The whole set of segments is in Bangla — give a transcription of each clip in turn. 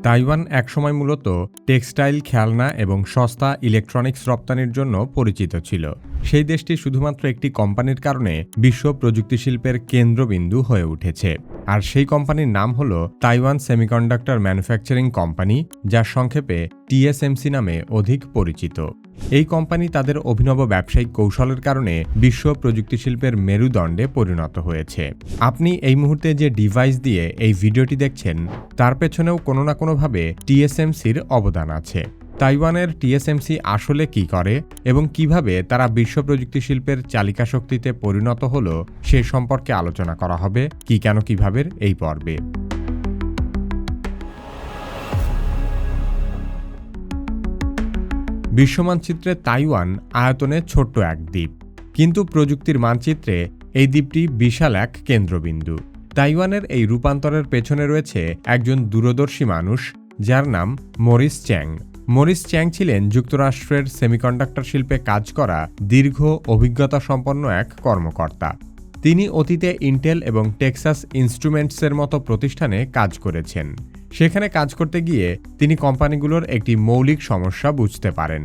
তাইওয়ান একসময় মূলত টেক্সটাইল, খেলনা এবং সস্তা ইলেকট্রনিক্স রপ্তানির জন্য পরিচিত ছিল। সেই দেশটি শুধুমাত্র একটি কোম্পানির কারণে বিশ্ব প্রযুক্তি শিল্পের কেন্দ্রবিন্দু হয়ে উঠেছে। আর সেই কোম্পানির নাম হল তাইওয়ান সেমিকন্ডাক্টর ম্যানুফ্যাকচারিং কোম্পানি, যার সংক্ষেপে TSMC নামে অধিক পরিচিত। এই কোম্পানি তাদের অভিনব ব্যবসায়িক কৌশলের কারণে বিশ্ব প্রযুক্তি শিল্পের মেরুদণ্ডে পরিণত হয়েছে। আপনি এই মুহূর্তে যে ডিভাইস দিয়ে এই ভিডিওটি দেখছেন, তার পেছনেও কোনো না কোনোভাবে TSMCর অবদান আছে। তাইওয়ানের TSMC আসলে কি করে এবং কিভাবে তারা বিশ্ব প্রযুক্তি শিল্পের চালিকা শক্তিতে পরিণত হলো, সে সম্পর্কে আলোচনা করা হবে কি কেন কিভাবে এই পর্বে। বিশ্বমানচিত্রে তাইওয়ান আয়তনে ছোট্ট এক দ্বীপ, কিন্তু প্রযুক্তির মানচিত্রে এই দ্বীপটি বিশাল এক কেন্দ্রবিন্দু। তাইওয়ানের এই রূপান্তরের পেছনে রয়েছে একজন দূরদর্শী মানুষ, যার নাম মরিস চ্যাং। মরিস চ্যাং ছিলেন যুক্তরাষ্ট্রের সেমিকন্ডাক্টর শিল্পে কাজ করা দীর্ঘ অভিজ্ঞতা সম্পন্ন এক কর্মকর্তা। তিনি অতীতে ইন্টেল এবং টেক্সাস ইনস্ট্রুমেন্টসের মতো প্রতিষ্ঠানে কাজ করেছেন। সেখানে কাজ করতে গিয়ে তিনি কোম্পানিগুলোর একটি মৌলিক সমস্যা বুঝতে পারেন।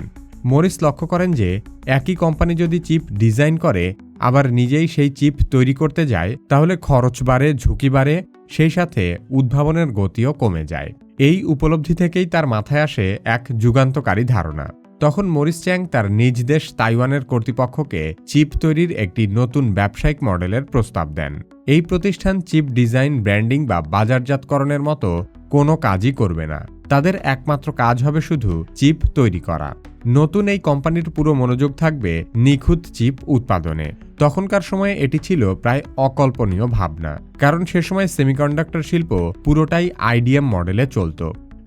মরিস লক্ষ্য করেন যে একই কোম্পানি যদি চিপ ডিজাইন করে আবার নিজেই সেই চিপ তৈরি করতে যায়, তাহলে খরচ বাড়ে, ঝুঁকি বাড়ে, সেই সাথে উদ্ভাবনের গতিও কমে যায়। এই উপলব্ধি থেকেই তার মাথায় আসে এক যুগান্তকারী ধারণা। তখন মরিস চ্যাং তার নিজ দেশ তাইওয়ানের কর্তৃপক্ষকে চিপ তৈরির একটি নতুন ব্যবসায়িক মডেলের প্রস্তাব দেন। এই প্রতিষ্ঠান চিপ ডিজাইন, ব্র্যান্ডিং বা বাজারজাতকরণের মতো কোনো কাজই করবে না। তাদের একমাত্র কাজ হবে শুধু চিপ তৈরি করা। নতুন এই কোম্পানির পুরো মনোযোগ থাকবে নিখুঁত চিপ উৎপাদনে। তখনকার সময়ে এটি ছিল প্রায় অকল্পনীয় ভাবনা, কারণ সে সময় সেমিকন্ডাক্টর শিল্প পুরোটাই IDM মডেলে চলত।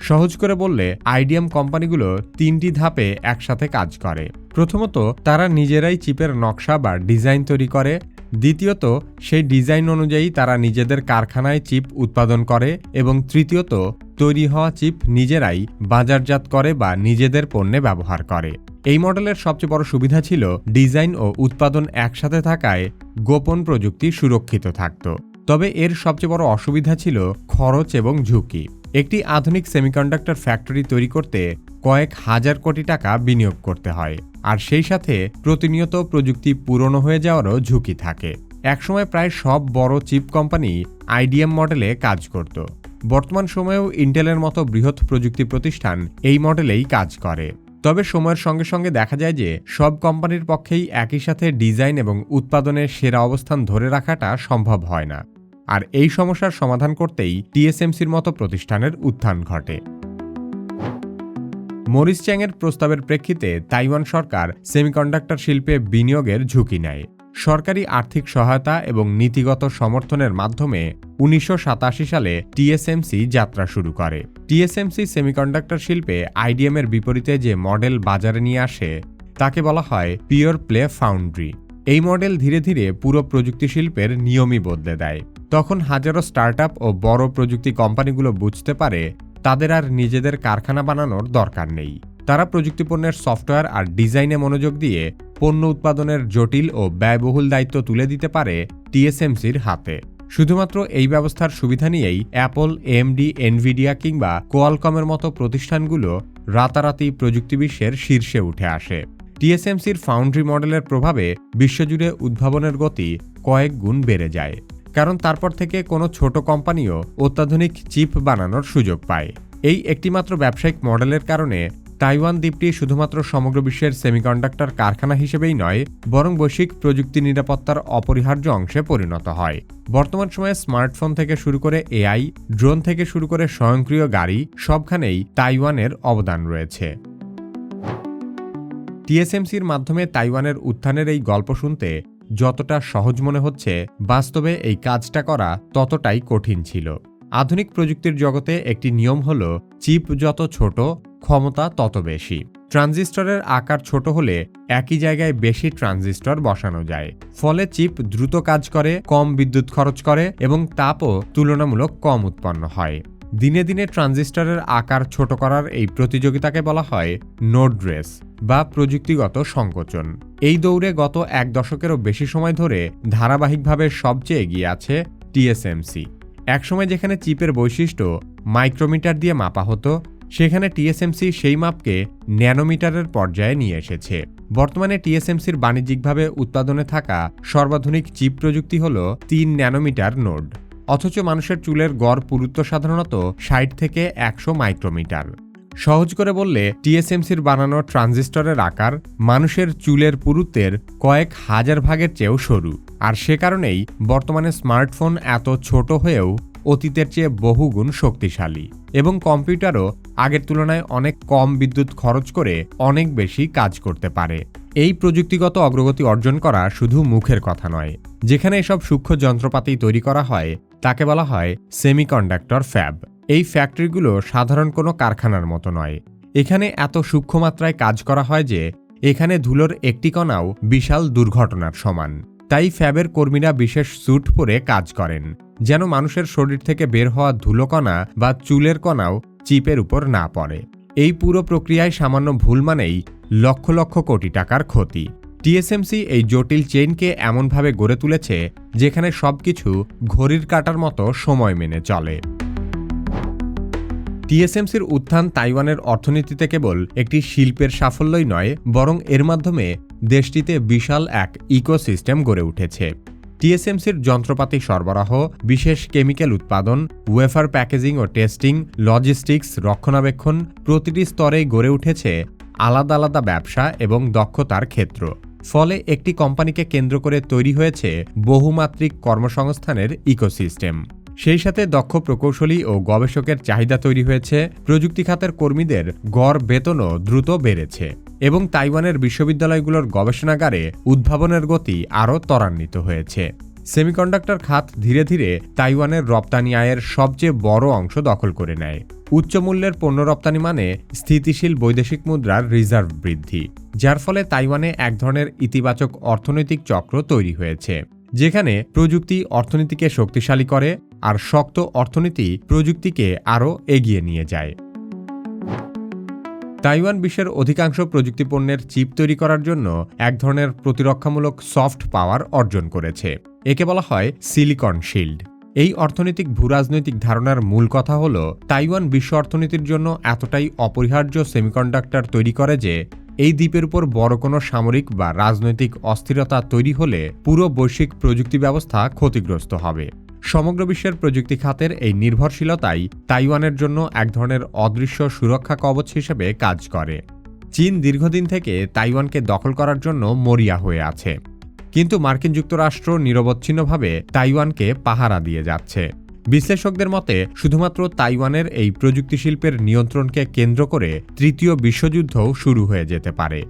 সহজ করে বললে, IDM কোম্পানিগুলো 3টি ধাপে একসাথে কাজ করে। প্রথমত, তারা নিজেরাই চিপের নকশা বা ডিজাইন তৈরি করে। দ্বিতীয়ত, সেই ডিজাইন অনুযায়ী তারা নিজেদের কারখানায় চিপ উৎপাদন করে। এবং তৃতীয়ত, তৈরি হওয়া চিপ নিজেরাই বাজারজাত করে বা নিজেদের পণ্যে ব্যবহার করে। এই মডেলের সবচেয়ে বড় সুবিধা ছিল ডিজাইন ও উৎপাদন একসাথে থাকায় গোপন প্রযুক্তি সুরক্ষিত থাকত। তবে এর সবচেয়ে বড় অসুবিধা ছিল খরচ এবং ঝুঁকি। একটি আধুনিক সেমিকন্ডাক্টর ফ্যাক্টরি তৈরি করতে কয়েক হাজার কোটি টাকা বিনিয়োগ করতে হয়, আর সেই সাথে প্রতিনিয়ত প্রযুক্তি পুরনো হয়ে যাওয়ারও ঝুঁকি থাকে। একসময় প্রায় সব বড় চিপ কোম্পানি IDM মডেলে কাজ করত। বর্তমান সময়েও ইন্টেলের মতো বৃহৎ প্রযুক্তি প্রতিষ্ঠান এই মডেলেই কাজ করে। তবে সময়ের সঙ্গে সঙ্গে দেখা যায় যে সব কোম্পানির পক্ষেই একই সাথে ডিজাইন এবং উৎপাদনের সেরা অবস্থান ধরে রাখাটা সম্ভব হয় না। আর এই সমস্যার সমাধান করতেই TSMCর মতো প্রতিষ্ঠানের উত্থান ঘটে। মরিস চ্যাংয়ের প্রস্তাবের প্রেক্ষিতে তাইওয়ান সরকার সেমিকন্ডাক্টর শিল্পে বিনিয়োগের ঝুঁকি নেয়। সরকারি আর্থিক সহায়তা এবং নীতিগত সমর্থনের মাধ্যমে 1987 সালে TSMC যাত্রা শুরু করে। TSMC সেমিকন্ডাক্টর শিল্পে IDM এর বিপরীতে যে মডেল বাজারে নিয়ে আসে, তাকে বলা হয় পিওর প্লে ফাউন্ড্রি। এই মডেল ধীরে ধীরে পুরো প্রযুক্তি শিল্পের নিয়মই বদলে দেয়। তখন হাজারো স্টার্টআপ ও বড় প্রযুক্তি কোম্পানিগুলো বুঝতে পারে তাদের আর নিজেদের কারখানা বানানোর দরকার নেই। তারা প্রযুক্তিপণ্যের সফটওয়্যার আর ডিজাইনে মনোযোগ দিয়ে পণ্য উৎপাদনের জটিল ও ব্যয়বহুল দায়িত্ব তুলে দিতে পারে TSMCর হাতে। শুধুমাত্র এই ব্যবস্থার সুবিধা নিয়েই অ্যাপল, AMD, এনভিডিয়া কিংবা কোয়ালকমের মতো প্রতিষ্ঠানগুলো রাতারাতি প্রযুক্তি বিশ্বের শীর্ষে উঠে আসে। TSMCর ফাউন্ড্রি মডেলের প্রভাবে বিশ্বজুড়ে উদ্ভাবনের গতি কয়েক গুণ বেড়ে যায়, কারণ তারপর থেকে কোনো ছোট কোম্পানিও অত্যাধুনিক চিপ বানানোর সুযোগ পায়। এই একটিমাত্র ব্যবসায়িক মডেলের কারণে তাইওয়ান দ্বীপটি শুধুমাত্র সমগ্র বিশ্বের সেমিকন্ডাক্টর কারখানা হিসেবেই নয়, বরং বৈশ্বিক প্রযুক্তি নিরাপত্তার অপরিহার্য অংশে পরিণত হয়। বর্তমান সময়ে স্মার্টফোন থেকে শুরু করে AI, ড্রোন থেকে শুরু করে স্বয়ংক্রিয় গাড়ি, সবখানেই তাইওয়ানের অবদান রয়েছে। TSMCর মাধ্যমে তাইওয়ানের উত্থানের এই গল্প শুনতে যতটা সহজ মনে হচ্ছে, বাস্তবে এই কাজটা করা ততটাই কঠিন ছিল। আধুনিক প্রযুক্তির জগতে একটি নিয়ম হল, চিপ যত ছোট, ক্ষমতা তত বেশি। ট্রানজিস্টরের আকার ছোট হলে একই জায়গায় বেশি ট্রানজিস্টর বসানো যায়। ফলে চিপ দ্রুত কাজ করে, কম বিদ্যুৎ খরচ করে এবং তাপও তুলনামূলক কম উৎপন্ন হয়। দিনে দিনে ট্রানজিস্টরের আকার ছোট করার এই প্রতিযোগিতাকে বলা হয় নোড রেস বা প্রযুক্তিগত সংকোচন। এই দৌড়ে গত এক দশকেরও বেশি সময় ধরে ধারাবাহিকভাবে সবচেয়ে এগিয়ে আছে TSMC। একসময় যেখানে চিপের বৈশিষ্ট্য মাইক্রোমিটার দিয়ে মাপা হতো, সেখানে টিএসএমসি সেই মাপকে ন্যানোমিটারের পর্যায়ে নিয়ে এসেছে। বর্তমানে টিএসএমসির বাণিজ্যিকভাবে উৎপাদনে থাকা সর্বাধুনিক চিপ প্রযুক্তি হল 3 ন্যানোমিটার নোড। অথচ মানুষের চুলের গড় পুরুত্ব সাধারণত 60 থেকে 100 মাইক্রোমিটার। সহজ করে বললে টিএসএমসির বানানো ট্রানজিস্টরের আকার মানুষের চুলের পুরুত্বের কয়েক হাজার ভাগের চেয়েও সরু। আর সে কারণেই বর্তমানে স্মার্টফোন এত ছোট হয়েও অতীতের চেয়ে বহুগুণ শক্তিশালী, এবং কম্পিউটারও আগের তুলনায় অনেক কম বিদ্যুৎ খরচ করে অনেক বেশি কাজ করতে পারে। এই প্রযুক্তিগত অগ্রগতি অর্জন করা শুধু মুখের কথা নয়। যেখানে এসব সূক্ষ্ম যন্ত্রপাতি তৈরি করা হয় তাকে বলা হয় সেমিকন্ডাক্টর ফ্যাব। এই ফ্যাক্টরিগুলো সাধারণ কোনো কারখানার মতো নয়। এখানে এত সূক্ষ্ম মাত্রায় কাজ করা হয় যে এখানে ধুলোর একটি কণাও বিশাল দুর্ঘটনার সমান। তাই ফ্যাবের কর্মীরা বিশেষ স্যুট পরে কাজ করেন, যেন মানুষের শরীর থেকে বের হওয়া ধুলোকণা বা চুলের কণাও চিপের উপর না পড়ে। এই পুরো প্রক্রিয়ায় সামান্য ভুল মানেই লক্ষ লক্ষ কোটি টাকার ক্ষতি। টিএসএমসি এই জটিল চেইনকে এমনভাবে গড়ে তুলেছে যেখানে সবকিছু ঘড়ির কাঁটার মতো সময় মেনে চলে। টিএসএমসির উত্থান তাইওয়ানের অর্থনীতিতে কেবল একটি শিল্পের সাফল্যই নয়, বরং এর মাধ্যমে দেশটিতে বিশাল এক ইকোসিস্টেম গড়ে উঠেছে। টিএসএমসির যন্ত্রপাতি সরবরাহ, বিশেষ কেমিক্যাল উৎপাদন, ওয়েফার প্যাকেজিং ও টেস্টিং, লজিস্টিক্স, রক্ষণাবেক্ষণ প্রতিটি স্তরেই গড়ে উঠেছে আলাদা আলাদা ব্যবসা এবং দক্ষতার ক্ষেত্র। ফলে একটি কোম্পানিকে কেন্দ্র করে তৈরি হয়েছে বহুমাত্রিক কর্মসংস্থানের ইকোসিস্টেম। সেই সাথে দক্ষ প্রকৌশলী ও গবেষকের চাহিদা তৈরি হয়েছে, প্রযুক্তি খাতের কর্মীদের গড় বেতনও দ্রুত বেড়েছে, এবং তাইওয়ানের বিশ্ববিদ্যালয়গুলোর গবেষণাগারে উদ্ভাবনের গতি আরও ত্বরান্বিত হয়েছে। সেমিকন্ডাক্টর খাত ধীরে ধীরে তাইওয়ানের রপ্তানি আয়ের সবচেয়ে বড় অংশ দখল করে নেয়। উচ্চ মূল্যের পণ্য রপ্তানি মানে স্থিতিশীল বৈদেশিক মুদ্রার রিজার্ভ বৃদ্ধি, যার ফলে তাইওয়ানে এক ধরনের ইতিবাচক অর্থনৈতিক চক্র তৈরি হয়েছে, যেখানে প্রযুক্তি অর্থনীতিকে শক্তিশালী করে আর শক্ত অর্থনীতি প্রযুক্তিকে আরও এগিয়ে নিয়ে যায়। তাইওয়ান বিশ্বের অধিকাংশ প্রযুক্তি পণ্যের চিপ তৈরি করার জন্য এক ধরনের প্রতিরক্ষামূলক সফট পাওয়ার অর্জন করেছে। একে বলা হয় সিলিকন শিল্ড। এই অর্থনৈতিক ভূরাজনৈতিক ধারণার মূল কথা হল তাইওয়ান বিশ্ব অর্থনীতির জন্য এতটাই অপরিহার্য সেমিকন্ডাক্টর তৈরি করে যে এই দ্বীপের উপর বড় কোনো সামরিক বা রাজনৈতিক অস্থিরতা তৈরি হলে পুরো বৈশ্বিক প্রযুক্তি ব্যবস্থা ক্ষতিগ্রস্ত হবে। সমগ্র বিশ্বের প্রযুক্তি খাতের এই নির্ভরশীলতাই তাইওয়ানের জন্য এক ধরনের অদৃশ্য সুরক্ষা কবচ হিসেবে কাজ করে। চীন দীর্ঘদিন থেকে তাইওয়ানকে দখল করার জন্য মরিয়া হয়ে আছে, কিন্তু মার্কিন যুক্তরাষ্ট্র নিরবচ্ছিন্নভাবে তাইওয়ানকে পাহারা দিয়ে যাচ্ছে। বিশ্লেষকদের মতে শুধুমাত্র তাইওয়ানের এই প্রযুক্তি শিল্পের নিয়ন্ত্রণকে কেন্দ্র করে তৃতীয় বিশ্বযুদ্ধও শুরু হয়ে যেতে পারে।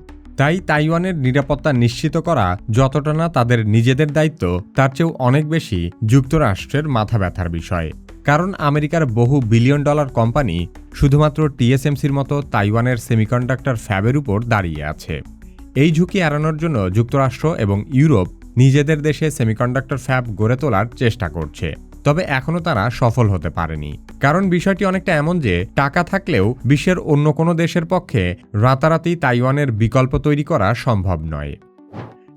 তাই তাইওয়ানের নিরাপত্তা নিশ্চিত করা যতটা না তাদের নিজেদের দায়িত্ব, তার চেয়েও অনেক বেশি যুক্তরাষ্ট্রের মাথা ব্যথার বিষয়। কারণ আমেরিকার বহু বিলিয়ন ডলার কোম্পানি শুধুমাত্র টিএসএমসির মতো তাইওয়ানের সেমিকন্ডাক্টর ফ্যাবের উপর দাঁড়িয়ে আছে। এই ঝুঁকি এড়ানোর জন্য যুক্তরাষ্ট্র এবং ইউরোপ নিজেদের দেশে সেমিকন্ডাক্টর ফ্যাব গড়ে তোলার চেষ্টা করছে, তবে এখনও তারা সফল হতে পারেনি। কারণ বিষয়টি অনেকটা এমন যে টাকা থাকলেও বিশ্বের অন্য কোনো দেশের পক্ষে রাতারাতি তাইওয়ানের বিকল্প তৈরি করা সম্ভব নয়।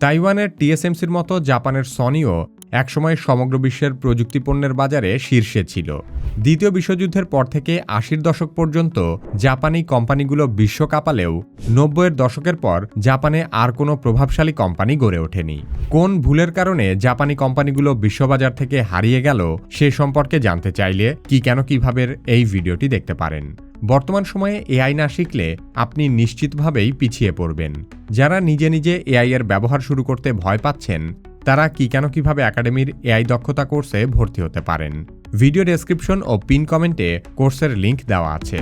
তাইওয়ানের টিএসএমসির মতো জাপানের সনিও একসময় সমগ্র বিশ্বের প্রযুক্তি পণ্যের বাজারে শীর্ষে ছিল। দ্বিতীয় বিশ্বযুদ্ধের পর থেকে ৮০-এর দশক পর্যন্ত জাপানি কোম্পানিগুলো বিশ্ব কাঁপালেও ৯০-এর দশকের পর জাপানে আর কোনো প্রভাবশালী কোম্পানি গড়ে ওঠেনি। কোন ভুলের কারণে জাপানি কোম্পানিগুলো বিশ্ববাজার থেকে হারিয়ে গেল সে সম্পর্কে জানতে চাইলে কিভাবে এই ভিডিওটি দেখতে পারেন। বর্তমান সময়ে এআই না শিখলে আপনি নিশ্চিতভাবেই পিছিয়ে পড়বেন। যারা নিজে নিজে এআই এর ব্যবহার শুরু করতে ভয় পাচ্ছেন তারা কিভাবে একাডেমির এআই দক্ষতা কোর্সে ভর্তি হতে পারেন। ভিডিও ডেসক্রিপশন ও পিন কমেন্টে কোর্সের লিংক দেওয়া আছে।